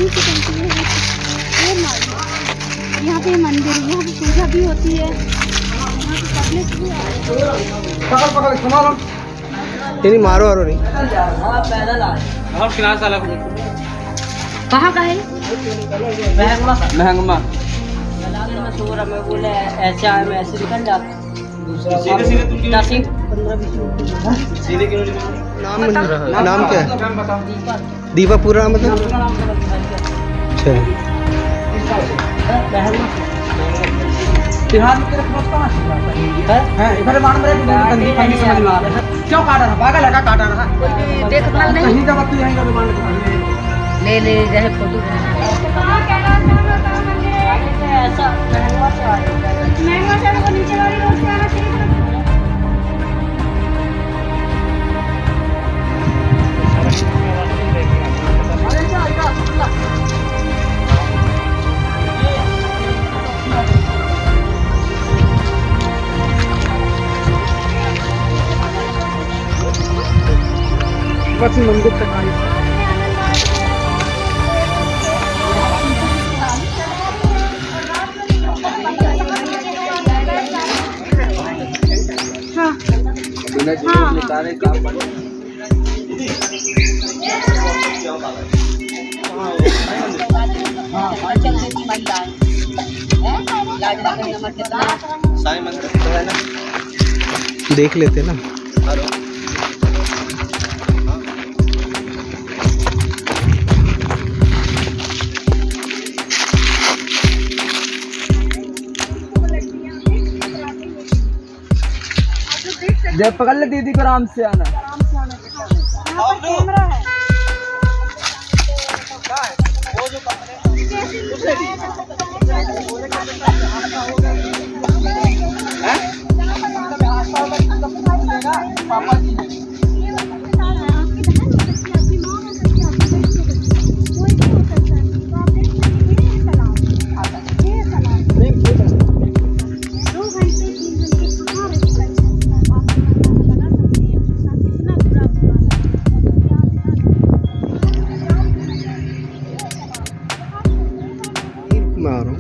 यहीं से बनती है, ये मालूम। यहाँ पे मंदिर, यहाँ पे पूजा भी होती है, यहाँ पे पब्लिक भी नहीं मारो आरो नहीं। कहाँ का है? महंगमा में बोले ऐसे आए में ऐसे निकल जाते नाम क्या है? दीपा पूरा मतलब अच्छा क्यों काटा था? पागल है, काटा रहा देखभाल नहीं ले ले रहे फोटो ऐसा महंगा से वो नीचे वाली रोड से आना चाहिए। बस मंदिर तक आई। देख लेते ना। जब पकड़ ले दीदी को आराम से आना। यहाँ पर कैमरा है। मारो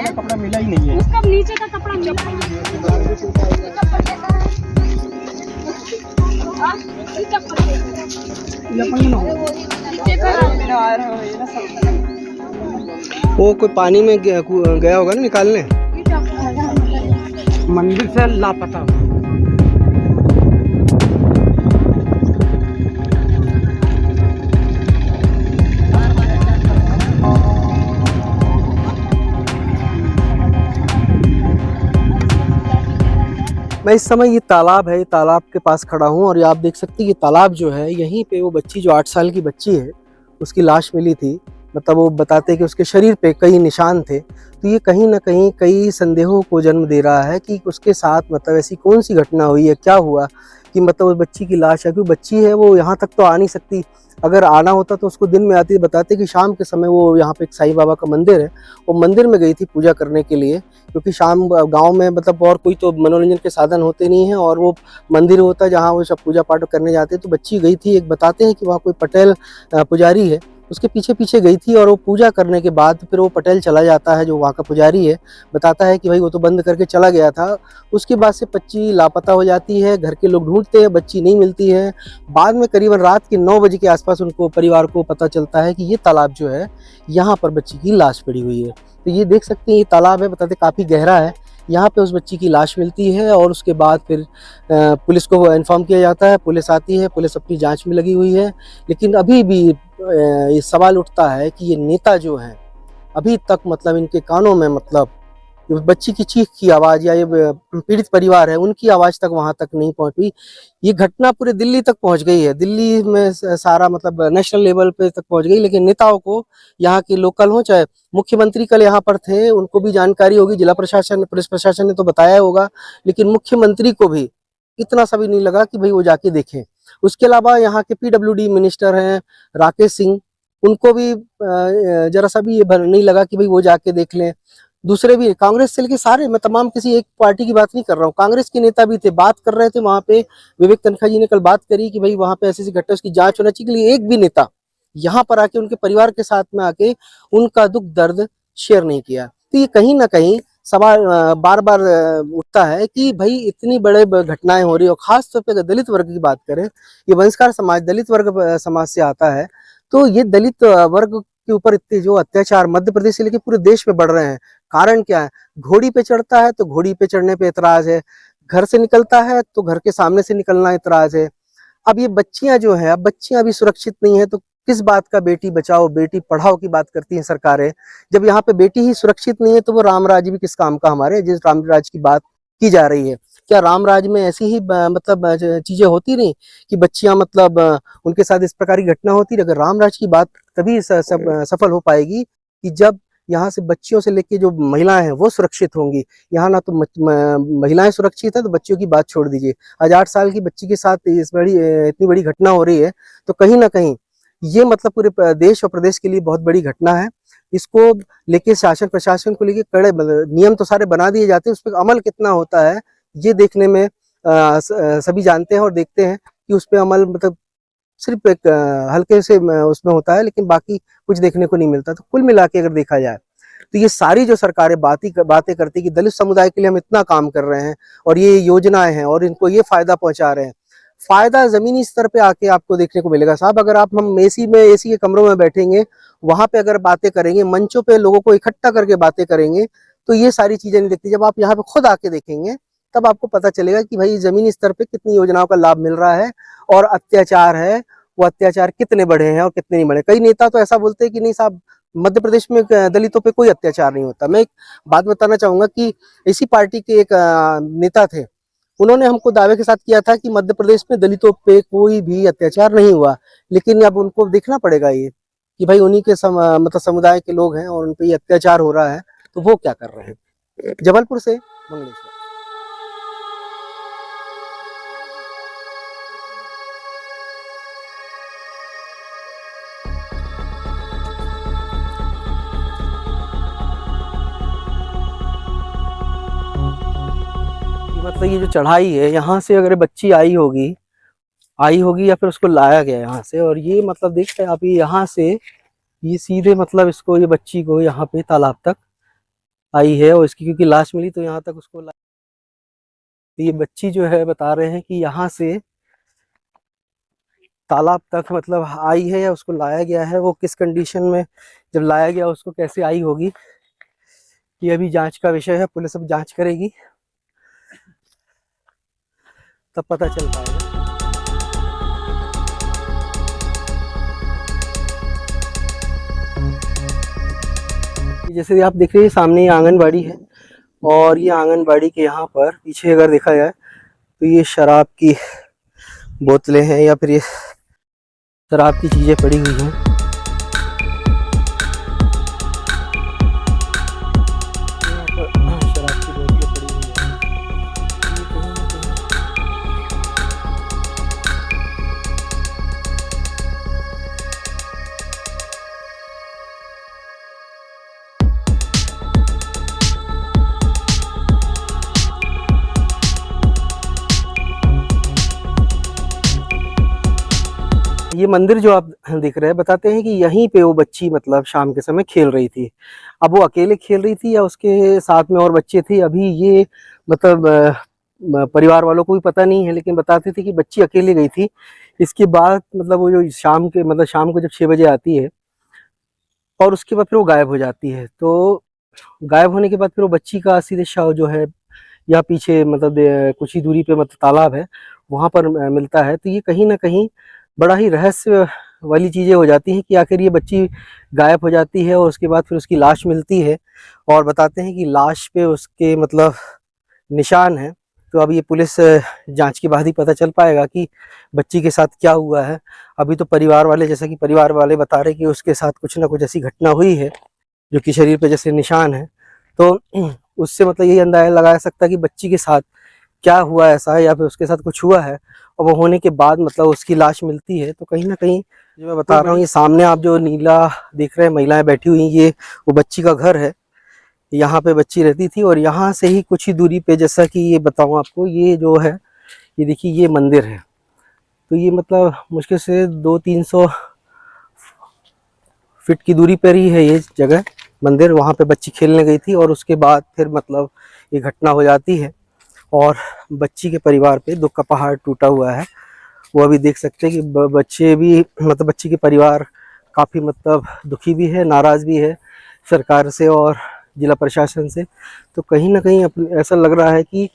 कपड़ा मिला ही नहीं है। उसका नीचे का कपड़ा मिला ही नहीं वो कोई पानी में गया होगा ना निकालने। मंदिर से लापता। मैं इस समय ये तालाब है, ये तालाब के पास खड़ा हूँ और ये आप देख सकते हैं ये तालाब जो है, यहीं पे वो बच्ची जो 8 साल की बच्ची है उसकी लाश मिली थी। मतलब वो बताते हैं कि उसके शरीर पे कई निशान थे। तो ये कहीं ना कहीं कई संदेहों को जन्म दे रहा है कि उसके साथ मतलब ऐसी कौन सी घटना हुई है, क्या हुआ कि मतलब उस बच्ची की लाश है। क्योंकि बच्ची है वो यहाँ तक तो आ नहीं सकती, अगर आना होता तो उसको दिन में आती। बताते कि शाम के समय वो यहाँ पे एक साईं बाबा का मंदिर है, वो मंदिर में गई थी पूजा करने के लिए। क्योंकि शाम गांव में मतलब और कोई तो मनोरंजन के साधन होते नहीं हैं और वो मंदिर होता है जहाँ वो सब पूजा पाठ करने जाते हैं। तो बच्ची गई थी, एक बताते हैं कि वहाँ कोई पटेल पुजारी है, उसके पीछे पीछे गई थी और वो पूजा करने के बाद फिर वो पटेल चला जाता है जो वहाँ का पुजारी है। बताता है कि भाई वो तो बंद करके चला गया था। उसके बाद से बच्ची लापता हो जाती है, घर के लोग ढूंढते हैं, बच्ची नहीं मिलती है। बाद में करीबन रात के 9 बजे के आसपास उनको परिवार को पता चलता है कि ये तालाब जो है यहाँ पर बच्ची की लाश पड़ी हुई है। तो ये देख सकते हैं ये तालाब है, बताते काफ़ी गहरा है। यहाँ पे उस बच्ची की लाश मिलती है और उसके बाद फिर पुलिस को इन्फॉर्म किया जाता है। पुलिस आती है, पुलिस अपनी जांच में लगी हुई है। लेकिन अभी भी ये सवाल उठता है कि ये नेता जो हैं अभी तक मतलब इनके कानों में मतलब बच्ची की चीख की आवाज़ या ये पीड़ित परिवार है उनकी आवाज़ तक वहाँ तक नहीं पहुँच पाई। ये घटना पूरे दिल्ली तक पहुँच गई है, दिल्ली में सारा मतलब नेशनल लेवल पे तक पहुँच गई। लेकिन नेताओं को, यहाँ के लोकल हो चाहे मुख्यमंत्री कल यहाँ पर थे, उनको भी जानकारी होगी, जिला प्रशासन पुलिस प्रशासन ने तो बताया होगा, लेकिन मुख्यमंत्री को भी इतना सा भी नहीं लगा कि भाई वो जाके देखें। उसके अलावा यहाँ के PWD मिनिस्टर हैं राकेश सिंह, उनको भी जरा सा भी ये नहीं लगा कि भाई वो जाके देख लें। दूसरे भी कांग्रेस से लेके सारे, मैं तमाम किसी एक पार्टी की बात नहीं कर रहा हूँ, कांग्रेस के नेता भी थे, बात कर रहे थे वहां पे। विवेक तनखा जी ने कल बात करी कि भाई वहां पे ऐसी घटना उसकी जांच होना चाहिए, लिए एक भी नेता यहाँ पर आके उनके परिवार के साथ में आके उनका दुख दर्द शेयर नहीं किया। तो ये कहीं ना कहीं सवाल बार बार उठता है कि भाई इतनी बड़े घटनाएं हो रही है, और खास तौर पे अगर दलित वर्ग की बात करें, ये वंशकार समाज दलित वर्ग समाज से आता है, तो ये दलित वर्ग के ऊपर इतने जो अत्याचार मध्य प्रदेश से लेकर पूरे देश में बढ़ रहे हैं। कारण क्या है? घोड़ी पे चढ़ता है तो घोड़ी पे चढ़ने पे एतराज है, घर से निकलता है तो घर के सामने से निकलना एतराज है। अब ये बच्चियां जो है, अब बच्चियां अभी सुरक्षित नहीं है, तो किस बात का बेटी बचाओ बेटी पढ़ाओ की बात करती हैं सरकारें? जब यहाँ पे बेटी ही सुरक्षित नहीं है तो वो रामराज भी किस काम का हमारे, जिस रामराज की बात की जा रही है? क्या रामराज में ऐसी ही मतलब चीजें होती नहीं कि बच्चियां मतलब उनके साथ इस प्रकार की घटना होती रही? अगर रामराज की बात तभी सफल हो पाएगी कि जब यहाँ से बच्चियों से लेके जो महिलाएं हैं वो सुरक्षित होंगी। यहाँ ना तो महिलाएं सुरक्षित है तो बच्चियों की बात छोड़ दीजिए। आज 8 साल की बच्ची के साथ इतनी बड़ी घटना हो रही है, तो कहीं ना कहीं ये मतलब पूरे देश और प्रदेश के लिए बहुत बड़ी घटना है। इसको लेके शासन प्रशासन को लेके कड़े नियम तो सारे बना दिए जाते हैं, उस पर अमल कितना होता है ये देखने में सभी जानते हैं और देखते हैं कि उस पर अमल मतलब सिर्फ एक हल्के से उसमें होता है, लेकिन बाकी कुछ देखने को नहीं मिलता। तो कुल मिला के अगर देखा जाए तो ये सारी जो सरकारें बातें करती कि दलित समुदाय के लिए हम इतना काम कर रहे हैं और ये योजनाएं हैं और इनको ये फायदा पहुंचा रहे हैं, फायदा जमीनी स्तर पे आके आपको देखने को मिलेगा साहब। अगर हम एसी के कमरों में बैठेंगे, वहां पे अगर बातें करेंगे, मंचों पे लोगों को इकट्ठा करके बातें करेंगे, तो ये सारी चीजें नहीं दिखती। जब आप यहाँ पे खुद आके देखेंगे तब आपको पता चलेगा कि भाई जमीनी स्तर पे कितनी योजनाओं का लाभ मिल रहा है और अत्याचार है वो अत्याचार कितने बढ़े हैं और कितने नहीं बढ़े। कई नेता तो ऐसा बोलते हैं कि नहीं साहब मध्य प्रदेश में दलितों पे कोई अत्याचार नहीं होता। मैं एक बात बताना चाहूंगा कि इसी पार्टी के एक नेता थे, उन्होंने हमको दावे के साथ किया था कि मध्य प्रदेश में दलितों पे कोई भी अत्याचार नहीं हुआ, लेकिन अब उनको देखना पड़ेगा ये कि भाई उन्हीं के मतलब समुदाय के लोग हैं और उन पे ये अत्याचार हो रहा है, तो वो क्या कर रहे हैं। जबलपुर से मंगलेश्वर। मतलब ये जो चढ़ाई है, यहाँ से अगर बच्ची आई होगी या फिर उसको लाया गया यहाँ से, और ये मतलब देख रहे हैं आप, यहाँ से ये सीधे मतलब इसको, ये बच्ची को यहाँ पे तालाब तक आई है, और इसकी क्योंकि लाश मिली तो यहाँ तक उसको तो ये बच्ची जो है बता रहे हैं कि यहाँ से तालाब तक मतलब आई है या उसको लाया गया है। वो किस कंडीशन में जब लाया गया उसको कैसे आई होगी, ये अभी जांच का विषय है। पुलिस अब जांच करेगी तब पता चल पाएगा। जैसे आप देख रहे हैं सामने ये आंगनबाड़ी है, और ये आंगनबाड़ी के यहाँ पर पीछे अगर देखा जाए तो ये शराब की बोतलें हैं या फिर ये शराब की चीजें पड़ी हुई हैं। शराब की बोतलें पड़ी हुई हैं। ये मंदिर जो आप देख रहे हैं, बताते हैं कि यहीं पे वो बच्ची मतलब शाम के समय खेल रही थी। अब वो अकेले खेल रही थी या उसके साथ में और बच्चे थे, अभी ये मतलब परिवार वालों को भी पता नहीं है, लेकिन बताते थे कि बच्ची अकेले गई थी। इसके बाद मतलब वो जो शाम को जब 6 बजे आती है और उसके बाद फिर वो गायब हो जाती है। तो गायब होने के बाद फिर वो बच्ची का सीधे शव जो है या पीछे मतलब कुछ ही दूरी पे मतलब तालाब है, वहां पर मिलता है। तो ये कहीं ना कहीं बड़ा ही रहस्य वाली चीजें हो जाती हैं कि आखिर ये बच्ची गायब हो जाती है और उसके बाद फिर उसकी लाश मिलती है, और बताते हैं कि लाश पे उसके मतलब निशान है। तो अब ये पुलिस जांच के बाद ही पता चल पाएगा कि बच्ची के साथ क्या हुआ है। अभी तो परिवार वाले, जैसा कि परिवार वाले बता रहे कि उसके साथ कुछ ना कुछ ऐसी घटना हुई है जो कि शरीर पे जैसे निशान है, तो उससे मतलब यही अंदाजा लगाया सकता है कि बच्ची के साथ क्या हुआ ऐसा या फिर उसके साथ कुछ हुआ है, और वो होने के बाद मतलब उसकी लाश मिलती है, तो कहीं ना कहीं जो मैं बता रहा हूँ, ये सामने आप जो नीला देख रहे हैं, महिलाएं बैठी हुई, ये वो बच्ची का घर है। यहाँ पे बच्ची रहती थी, और यहाँ से ही कुछ ही दूरी पे, जैसा कि ये बताऊँ आपको, ये जो है, ये देखिए, ये मंदिर है। तो ये मतलब मुश्किल से 200-300 फीट की दूरी पर ही है ये जगह, मंदिर। वहाँ पे बच्ची खेलने गई थी, और उसके बाद फिर मतलब ये घटना हो जाती है, और बच्ची के परिवार पे दुख का पहाड़ टूटा हुआ है। वो अभी देख सकते हैं कि बच्चे भी मतलब बच्ची के परिवार काफ़ी मतलब दुखी भी है, नाराज़ भी है सरकार से और जिला प्रशासन से। तो कहीं ना कहीं ऐसा लग रहा है कि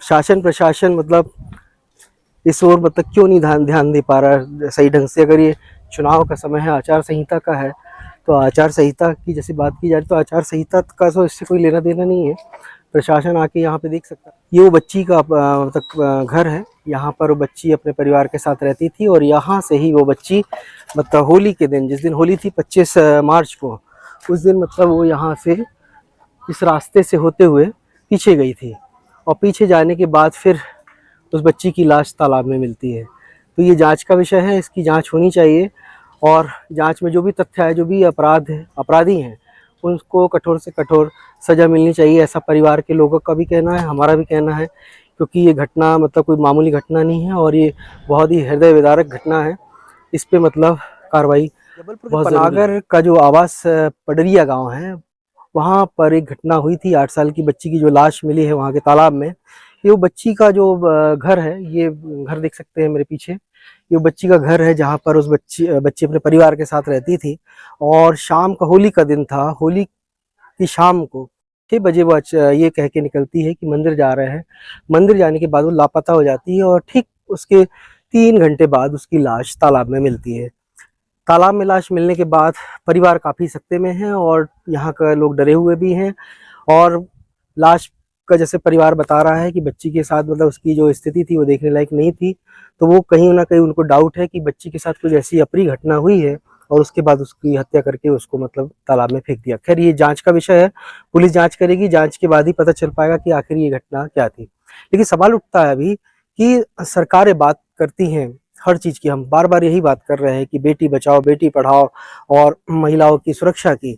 शासन प्रशासन मतलब इस ओर मतलब क्यों नहीं ध्यान दे पा रहा सही ढंग से। अगर ये चुनाव का समय है, आचार संहिता का है, तो आचार संहिता की जैसे बात की जाए तो आचार संहिता का तो इससे कोई लेना देना नहीं है। प्रशासन आके यहाँ पे देख सकता है। ये वो बच्ची का मतलब घर है, यहाँ पर वो बच्ची अपने परिवार के साथ रहती थी, और यहाँ से ही वो बच्ची मतलब होली के दिन, जिस दिन होली थी 25 मार्च को, उस दिन मतलब वो यहाँ से इस रास्ते से होते हुए पीछे गई थी, और पीछे जाने के बाद फिर उस बच्ची की लाश तालाब में मिलती है। तो ये जांच का विषय है, इसकी जांच होनी चाहिए, और जांच में जो भी तथ्य है, जो भी अपराधी हैं, उनको कठोर से कठोर सज़ा मिलनी चाहिए, ऐसा परिवार के लोगों का भी कहना है, हमारा भी कहना है। क्योंकि ये घटना मतलब कोई मामूली घटना नहीं है, और ये बहुत ही हृदय विदारक घटना है। इस पे मतलब कार्रवाई जबलपुर के पनागर का जो आवास पडरिया गाँव है, वहाँ पर एक घटना हुई थी। 8 साल की बच्ची की जो लाश मिली है वहाँ के तालाब में। ये वो बच्ची का जो घर है, ये घर देख सकते हैं मेरे पीछे, ये बच्ची का घर है, जहाँ पर उस बच्ची अपने परिवार के साथ रहती थी। और शाम का होली का दिन था, होली की शाम को 6 बजे वो ये कह के निकलती है कि मंदिर जा रहे हैं। मंदिर जाने के बाद वो लापता हो जाती है, और ठीक उसके 3 घंटे बाद उसकी लाश तालाब में मिलती है। तालाब में लाश मिलने के बाद परिवार काफ़ी सकते में है, और यहाँ का लोग डरे हुए भी हैं। और लाश का जैसे परिवार बता रहा है कि बच्ची के साथ मतलब उसकी जो स्थिति थी वो देखने लायक नहीं थी, तो वो कहीं ना कहीं उनको डाउट है कि बच्ची के साथ कुछ ऐसी अप्रिय घटना हुई है, और उसके बाद उसकी हत्या करके उसको मतलब तालाब में फेंक दिया। खैर, ये जांच का विषय है, पुलिस जांच करेगी, जांच के बाद ही पता चल पाएगा कि आखिर ये घटना क्या थी। लेकिन सवाल उठता है अभी कि सरकारें बात करती हैं हर चीज़ की, हम बार बार यही बात कर रहे हैं कि बेटी बचाओ, बेटी पढ़ाओ, और महिलाओं की सुरक्षा की,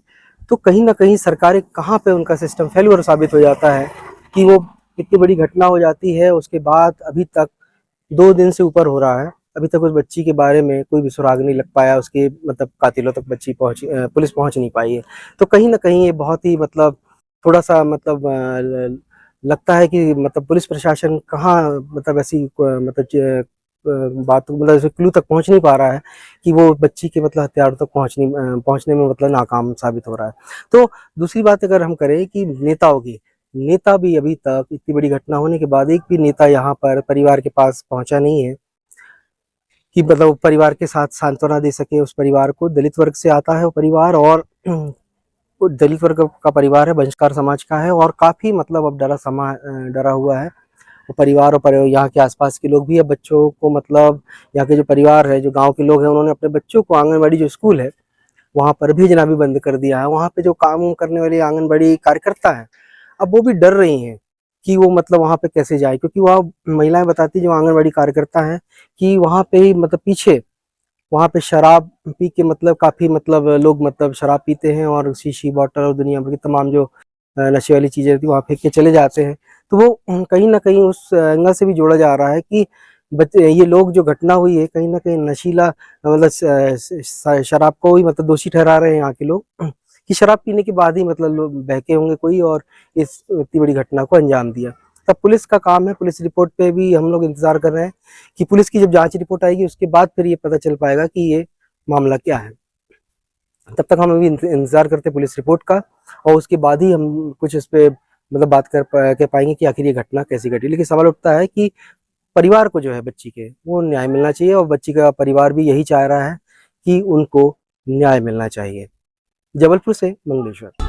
तो कहीं ना कहीं सरकारें कहाँ पे उनका सिस्टम फेल्योर साबित हो जाता है कि वो इतनी बड़ी घटना हो जाती है, उसके बाद अभी तक 2 दिन से ऊपर हो रहा है, अभी तक उस बच्ची के बारे में कोई भी सुराग नहीं लग पाया, उसके मतलब कातिलों तक पुलिस पहुंच नहीं पाई है। तो कहीं ना कहीं ये बहुत ही मतलब थोड़ा सा मतलब लगता है कि मतलब पुलिस प्रशासन कहाँ मतलब ऐसी मतलब बात मतलब ऐसे क्लू तक पहुंच नहीं पा रहा है कि वो बच्ची के मतलब हथियारों तक पहुंचने में मतलब नाकाम साबित हो रहा है। तो दूसरी बात अगर हम करें कि नेताओं की, नेता भी अभी तक इतनी बड़ी घटना होने के बाद एक भी नेता यहाँ पर परिवार के पास पहुंचा नहीं है कि मतलब परिवार के साथ सांत्वना दे सके उस परिवार को। दलित वर्ग से आता है वो परिवार, और वो दलित वर्ग का परिवार है, वंशकार समाज का है, और काफ़ी मतलब अब डरा हुआ है वो परिवार, और यहाँ के आसपास के लोग भी। अब बच्चों को मतलब यहाँ के जो परिवार है, जो गांव के लोग हैं, उन्होंने अपने बच्चों को आंगनबाड़ी जो स्कूल है वहाँ पर भेजना भी बंद कर दिया है। वहाँ पे जो काम करने वाली आंगनबाड़ी कार्यकर्ता है, अब वो भी डर रही हैं कि वो मतलब वहाँ पे कैसे जाए, क्योंकि वहाँ महिलाएं बताती जो आंगनबाड़ी कार्यकर्ता हैं कि वहाँ पे ही मतलब पीछे वहाँ पे शराब पी के मतलब काफ़ी मतलब लोग मतलब शराब पीते हैं, और शीशी बॉटल और दुनिया भर की तमाम जो नशे वाली चीज़ें रहती वहाँ फेंक के चले जाते हैं। तो वो कहीं ना कहीं उस एंगल से भी जोड़ा जा रहा है कि बच्चे, ये लोग जो घटना हुई है, कहीं ना कहीं नशीला मतलब शराब को ही मतलब दोषी ठहरा रहे हैं यहाँ के लोग कि शराब पीने के बाद ही मतलब लोग बहके होंगे कोई, और इस इतनी बड़ी घटना को अंजाम दिया। तब पुलिस का काम है, पुलिस रिपोर्ट पे भी हम लोग इंतजार कर रहे हैं कि पुलिस की जब जांच रिपोर्ट आएगी उसके बाद फिर ये पता चल पाएगा कि ये मामला क्या है। तब तक हम अभी इंतजार करते हैं पुलिस रिपोर्ट का, और उसके बाद ही हम कुछ इस पे मतलब बात कर पाएंगे कि आखिर ये घटना कैसी घटी। लेकिन सवाल उठता है कि परिवार को जो है बच्ची के, वो न्याय मिलना चाहिए, और बच्ची का परिवार भी यही चाह रहा है कि उनको न्याय मिलना चाहिए। जबलपुर से मंगलेश्वर।